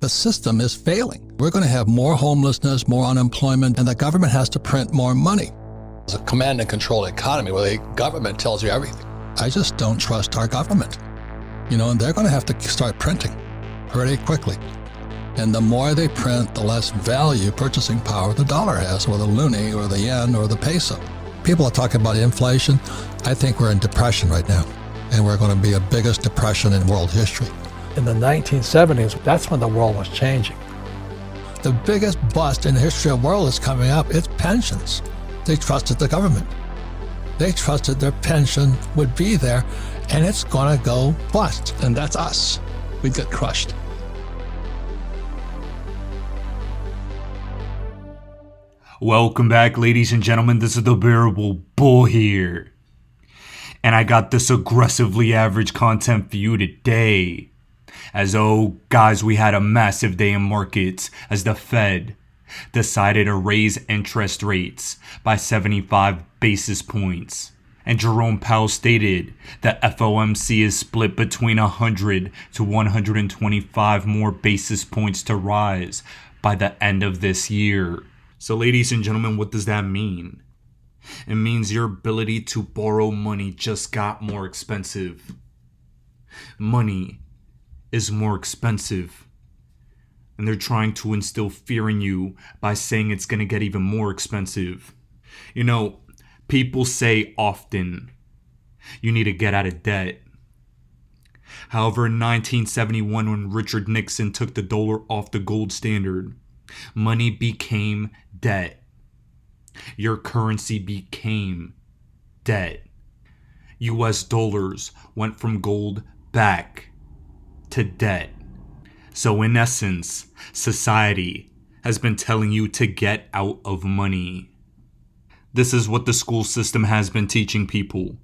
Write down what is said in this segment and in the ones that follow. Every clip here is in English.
The system is failing. We're going to have more homelessness, more unemployment, and the government has to print more money. It's a command and control economy where the government tells you everything. I just don't trust our government. And they're going to have to start printing pretty quickly. And the more they print, the less value, purchasing power the dollar has, or the loonie, or the yen, or the peso. People are talking about inflation. I think we're in depression right now, and we're going to be the biggest depression in world history. In the 1970s, that's when the world was changing. The biggest bust in the history of the world is coming up. It's pensions. They trusted the government. They trusted their pension would be there, and it's going to go bust. And that's us. We get crushed. Welcome back, ladies and gentlemen. This is the Bearable Bull here. And I got this aggressively average content for you today. Guys, we had a massive day in markets as the Fed decided to raise interest rates by 75 basis points. And Jerome Powell stated that FOMC is split between 100 to 125 more basis points to rise by the end of this year. So ladies and gentlemen, what does that mean? It means your ability to borrow money just got more expensive. Money is more expensive. And they're trying to instill fear in you by saying it's going to get even more expensive. People say often, you need to get out of debt. However, in 1971, when Richard Nixon took the dollar off the gold standard, money became debt. Your currency became debt. US dollars went from gold back to debt. So in essence, society has been telling you to get out of money. This is what the school system has been teaching people.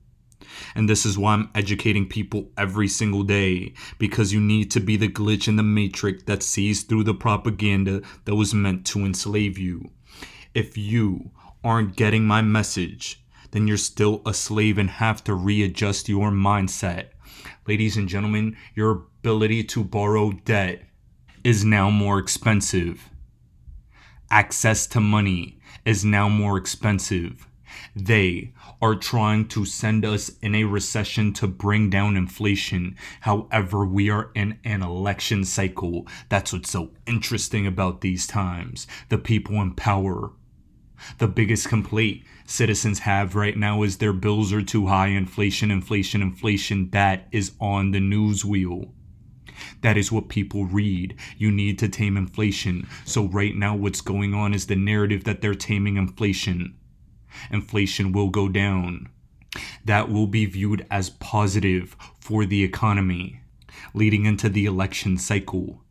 And this is why I'm educating people every single day, because you need to be the glitch in the matrix that sees through the propaganda that was meant to enslave you. If you aren't getting my message, then you're still a slave and have to readjust your mindset. Ladies and gentlemen, your ability to borrow debt is now more expensive. Access to money is now more expensive. They are trying to send us in a recession to bring down inflation. However, we are in an election cycle. That's what's so interesting about these times. The people in power. The biggest complaint citizens have right now is their bills are too high. Inflation. That is on the news wheel. That is what people read. You need to tame inflation. So right now what's going on is the narrative that they're taming inflation. Inflation will go down. That will be viewed as positive for the economy. Leading into the election cycle,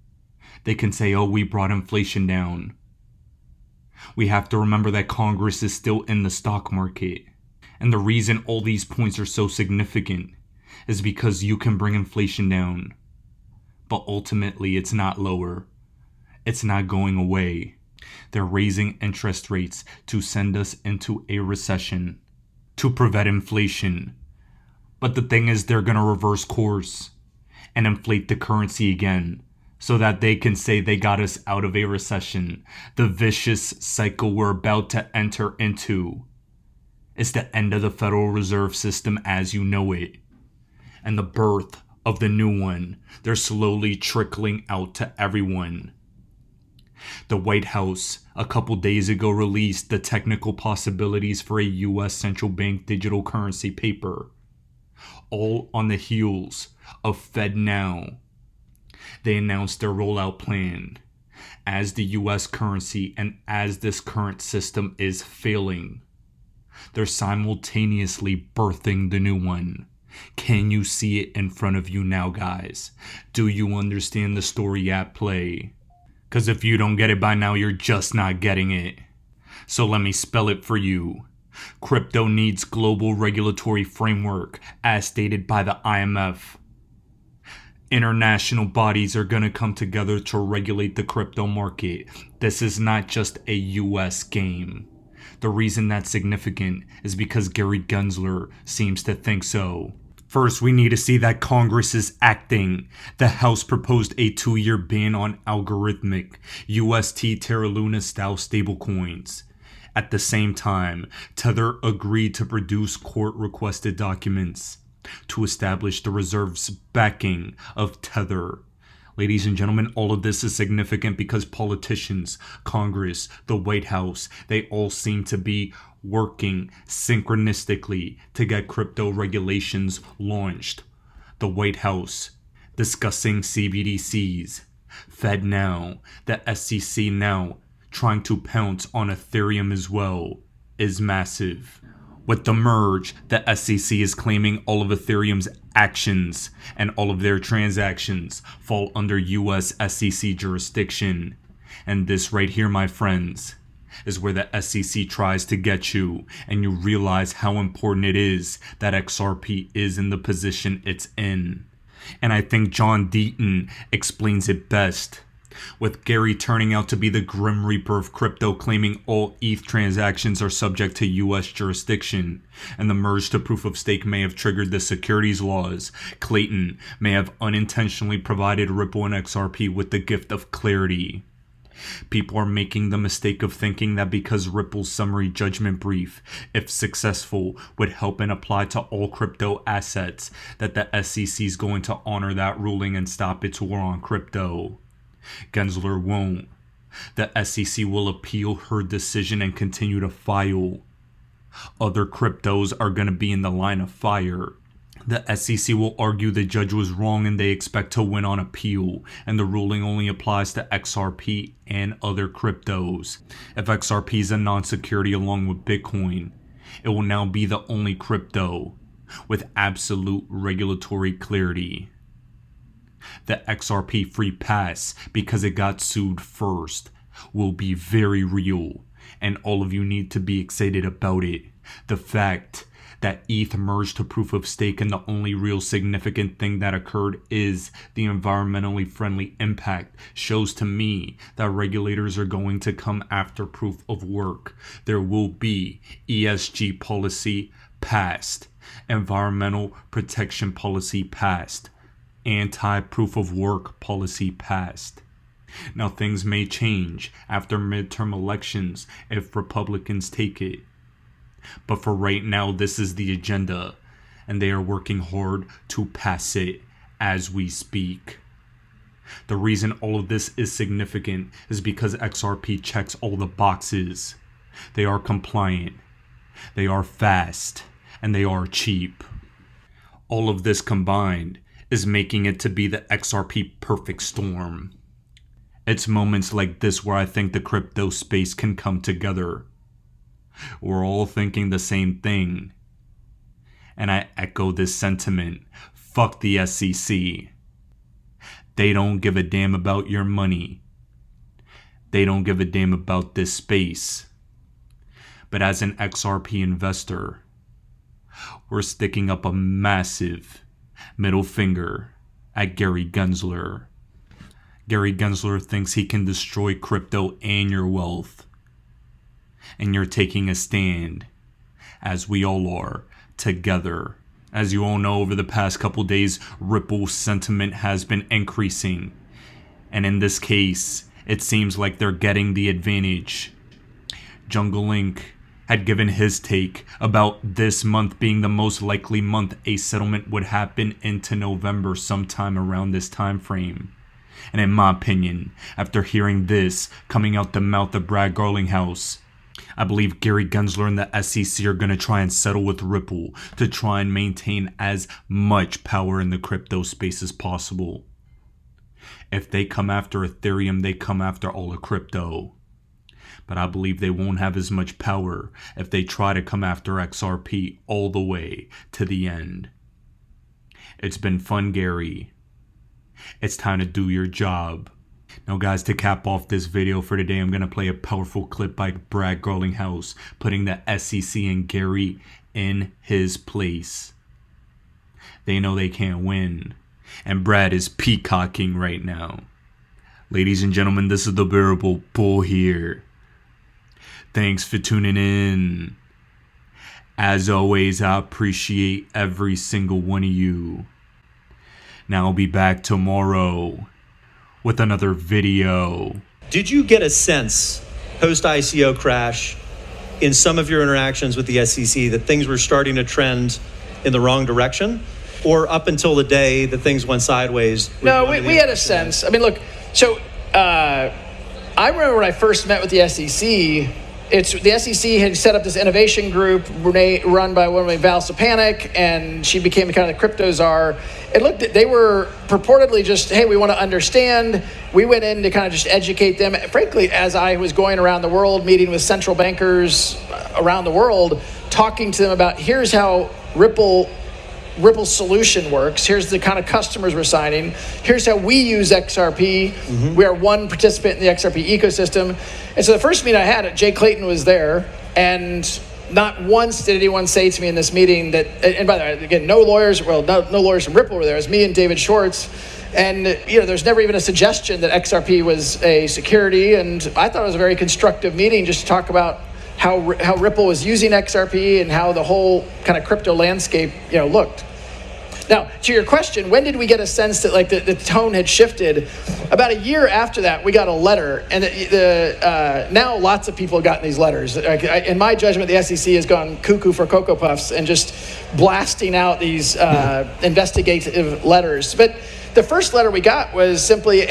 they can say, we brought inflation down. We have to remember that Congress is still in the stock market. And the reason all these points are so significant is because you can bring inflation down. But ultimately, it's not lower. It's not going away. They're raising interest rates to send us into a recession, to prevent inflation. But the thing is, they're going to reverse course and inflate the currency again, so that they can say they got us out of a recession. The vicious cycle we're about to enter into is the end of the Federal Reserve System as you know it, and the birth of the new one. They're slowly trickling out to everyone. The White House a couple days ago released the technical possibilities for a U.S. central bank digital currency paper, all on the heels of FedNow. They announced their rollout plan as the U.S. currency, and as this current system is failing, they're simultaneously birthing the new one. Can you see it in front of you now, guys? Do you understand the story at play? Because if you don't get it by now, you're just not getting it. So let me spell it for you. Crypto needs global regulatory framework, as stated by the IMF. International bodies are going to come together to regulate the crypto market. This is not just a US game. The reason that's significant is because Gary Gensler seems to think so. First, we need to see that Congress is acting. The House proposed a 2-year ban on algorithmic UST Terra Luna style stablecoins. At the same time, Tether agreed to produce court-requested documents to establish the reserve's backing of Tether. Ladies and gentlemen, all of this is significant because politicians, Congress, the White House, they all seem to be working synchronistically to get crypto regulations launched. The White House discussing CBDCs, Fed now, the SEC now trying to pounce on Ethereum as well is massive. With the merge, the SEC is claiming all of Ethereum's actions and all of their transactions fall under US SEC jurisdiction. And this right here, my friends, is where the SEC tries to get you, and you realize how important it is that XRP is in the position it's in. And I think John Deaton explains it best, with Gary turning out to be the Grim Reaper of crypto, claiming all ETH transactions are subject to US jurisdiction, and the merge to proof of stake may have triggered the securities laws. Clayton may have unintentionally provided Ripple and XRP with the gift of clarity. People are making the mistake of thinking that because Ripple's summary judgment brief, if successful, would help and apply to all crypto assets, that the SEC is going to honor that ruling and stop its war on crypto. Gensler won't. The SEC will appeal her decision and continue to file. Other cryptos are going to be in the line of fire. The SEC will argue the judge was wrong and they expect to win on appeal, and the ruling only applies to XRP and other cryptos. If XRP is a non-security along with Bitcoin, it will now be the only crypto with absolute regulatory clarity. The XRP free pass, because it got sued first, will be very real, and all of you need to be excited about it. The fact that ETH merged to proof of stake, and the only real significant thing that occurred is the environmentally friendly impact, shows to me that regulators are going to come after proof of work. There will be ESG policy passed, environmental protection policy passed, anti-proof of work policy passed. Now things may change after midterm elections if Republicans take it. But for right now, this is the agenda, and they are working hard to pass it as we speak. The reason all of this is significant is because XRP checks all the boxes. They are compliant, they are fast, and they are cheap. All of this combined is making it to be the XRP perfect storm. It's moments like this where I think the crypto space can come together. We're all thinking the same thing, and I echo this sentiment. Fuck the SEC. They don't give a damn about your money. They don't give a damn about this space. But as an XRP investor, we're sticking up a massive middle finger at Gary Gensler. Gary Gensler thinks he can destroy crypto and your wealth. And you're taking a stand, as we all are, together. As you all know, over the past couple days, Ripple's sentiment has been increasing. And in this case, it seems like they're getting the advantage. Jungle Inc. had given his take about this month being the most likely month a settlement would happen into November, sometime around this time frame. And in my opinion, after hearing this coming out the mouth of Brad Garlinghouse, I believe Gary Gensler and the SEC are going to try and settle with Ripple to try and maintain as much power in the crypto space as possible. If they come after Ethereum, they come after all of crypto. But I believe they won't have as much power if they try to come after XRP all the way to the end. It's been fun, Gary. It's time to do your job. Now guys, to cap off this video for today, I'm going to play a powerful clip by Brad Garlinghouse, putting the SEC and Gary in his place. They know they can't win, and Brad is peacocking right now. Ladies and gentlemen, this is the Bearable Bull here. Thanks for tuning in, As always, I appreciate every single one of you. Now I'll be back tomorrow with another video. Did you get a sense post-ICO crash in some of your interactions with the SEC that things were starting to trend in the wrong direction? Or up until the day that things went sideways? No, we had a sense. I mean, look, so I remember when I first met with the SEC, the SEC had set up this innovation group run by one of Val Sapanic, and she became kind of the crypto czar. They were purportedly just, hey, we want to understand. We went in to kind of just educate them. Frankly, as I was going around the world, meeting with central bankers around the world, talking to them about here's how Ripple's solution works. Here's the kind of customers we're signing. Here's how we use XRP. Mm-hmm. We are one participant in the XRP ecosystem. And so the first meeting I had, Jay Clayton was there, and not once did anyone say to me in this meeting that, and by the way, again, no lawyers from Ripple were there. It was me and David Schwartz. And there's never even a suggestion that XRP was a security. And I thought it was a very constructive meeting just to talk about how Ripple was using XRP and how the whole kind of crypto landscape, looked. Now, to your question, when did we get a sense that the tone had shifted? About a year after that, we got a letter, and now lots of people have gotten these letters. In my judgment, the SEC has gone cuckoo for Cocoa Puffs and just blasting out these investigative letters. But the first letter we got was simply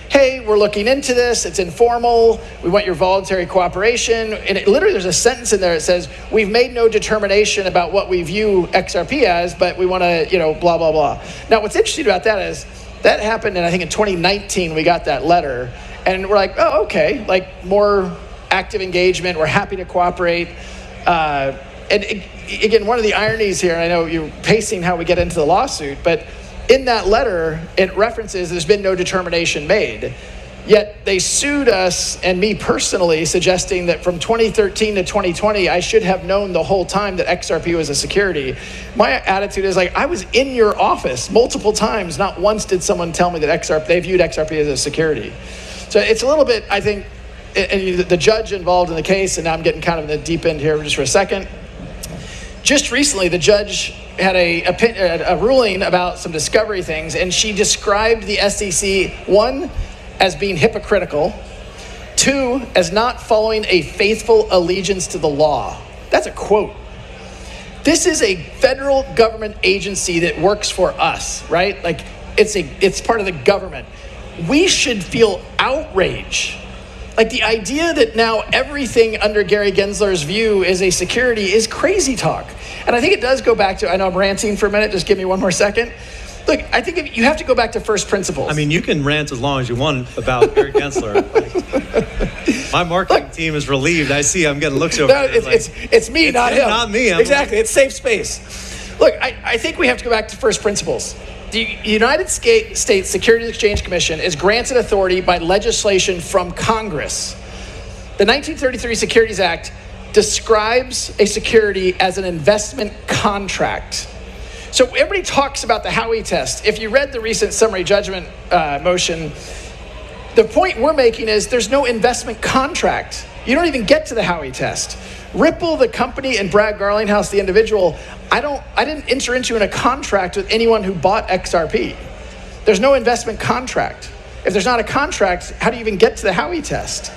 hey, we're looking into this. It's informal. We want your voluntary cooperation. And literally there's a sentence in there that says, we've made no determination about what we view XRP as, but we want to, blah, blah, blah. Now, what's interesting about that is that happened, I think in 2019, we got that letter. And we're like, oh, okay, more active engagement. We're happy to cooperate. Again, one of the ironies here, and I know you're pacing how we get into the lawsuit, but in that letter, it references there's been no determination made. Yet they sued us and me personally, suggesting that from 2013 to 2020, I should have known the whole time that XRP was a security. My attitude is I was in your office multiple times. Not once did someone tell me that they viewed XRP as a security. So it's a little bit, I think, and the judge involved in the case, and now I'm getting kind of in the deep end here just for a second. Just recently, the judge had a ruling about some discovery things, and she described the SEC, one, as being hypocritical, two, as not following a faithful allegiance to the law. That's a quote. This is a federal government agency that works for us, right? It's part of the government. We should feel outrage. The idea that now everything under Gary Gensler's view is a security is crazy talk. And I think it does go back to, I know I'm ranting for a minute, just give me one more second. Look, I think you have to go back to first principles. I mean, you can rant as long as you want about Gary Gensler. My marketing team is relieved. I see I'm getting looks over there. It's me, not him. Not me. Exactly, it's safe space. Look, I think we have to go back to first principles. The United States Securities Exchange Commission is granted authority by legislation from Congress. The 1933 Securities Act describes a security as an investment contract. So everybody talks about the Howey test. If you read the recent summary judgment motion, the point we're making is there's no investment contract. You don't even get to the Howey test. Ripple, the company, and Brad Garlinghouse, the individual, I didn't enter into a contract with anyone who bought XRP. There's no investment contract. If there's not a contract, how do you even get to the Howey test?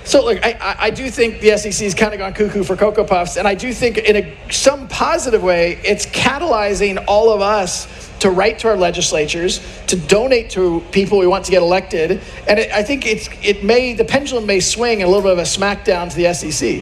So look, I do think the SEC has kind of gone cuckoo for Cocoa Puffs, and I do think in some positive way, it's catalyzing all of us to write to our legislatures, to donate to people we want to get elected, and I think the pendulum may swing a little bit of a smackdown to the SEC.